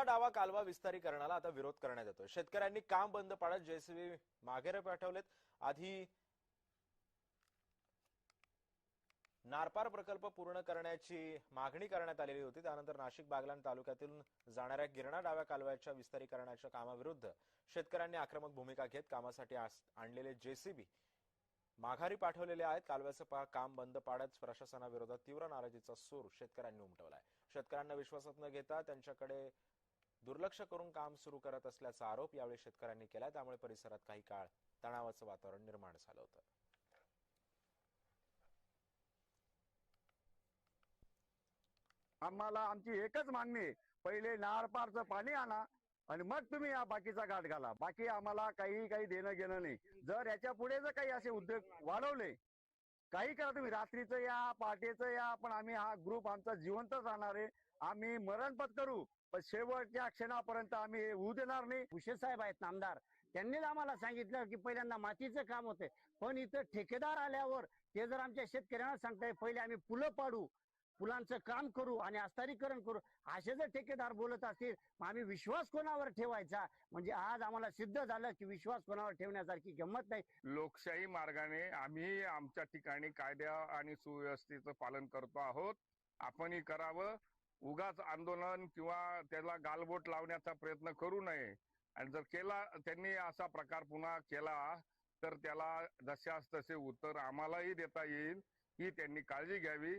डावा कालवा विस्तारीकरणाला आता विरोध करण्यात येतोय। शेतकऱ्यांनी काम बंद पाडत जेसीबी माघेरे पाठवलेत। आधी नारपार प्रकल्प पूर्ण करण्याची मागणी करण्यात आलेली होती। त्यानंतर नाशिक बागलाण तालुक्यातून जाणाऱ्या गिरणा डाव्या कालव्याच्या विस्तारीकरणाच्या कामाविरुद्ध शेतकऱ्यांनी आक्रमक भूमिका घेत कामासाठी आणलेले जेसीबी माघारी पाठवलेले आहेत। कालव्याचं काम बंद पाडत प्रशासनाविरोधात तीव्र नाराजीचा सूर शेतकऱ्यांनी उमटवलाय। शेतकऱ्यांना विश्वासात न घेता त्यांच्याकडे दुर्लक्ष करून काम सुरू करत असल्याचा आरोप यावेळी शेतकऱ्यांनी केला। त्यामुळे परिसरात काही काळ तणावाचं वातावरण निर्माण झालं होतं। आम्हाला आमची एकच मागणी, पहिले नारपारचं पाणी आणा आणि मग तुम्ही या बाकीचा घाट घाला। बाकी आम्हाला काही देणं घेणं नाही। जर याच्या पुढे जर काही असे उद्योग वाढवले, काही करा तुम्ही, रात्रीचं या पहाटेचं या, पण आम्ही हा ग्रुप आमचा जिवंत राहणार आहे। आम्ही मरण पत्करू, पण शेवटच्या क्षणापर्यंत आम्ही हे होऊ देणार नाही। भुसे साहेब आहेत आमदार, त्यांनीच आम्हाला सांगितलं की पहिल्यांदा मातीचं काम होते, पण इथं ठेकेदार आल्यावर ते जर आमच्या शेतकऱ्यांना सांगताय पहिले आम्ही पुलं पाडू, पुलांचं काम करू आणि अस्तारीकरण करू, असे जर ठेकेदार बोलत असतील आम्ही विश्वास कोणावर ठेवायचा? म्हणजे आज आम्हाला सिद्ध झालं की विश्वास कोणावर ठेवण्यासारखी गंमत नाही। लोकशाही मार्गाने आम्ही आमच्या ठिकाणी कायदा आणि सुव्यवस्थेचं पालन करतो आहोत। आपणही करावं। उगाच आंदोलन किंवा त्याला गालबोट लावण्याचा प्रयत्न करू नये। आणि जर केला त्यांनी असा प्रकार पुन्हा केला तर त्याला जशास तसे उत्तर आम्हालाही देता येईल ही त्यांनी काळजी घ्यावी।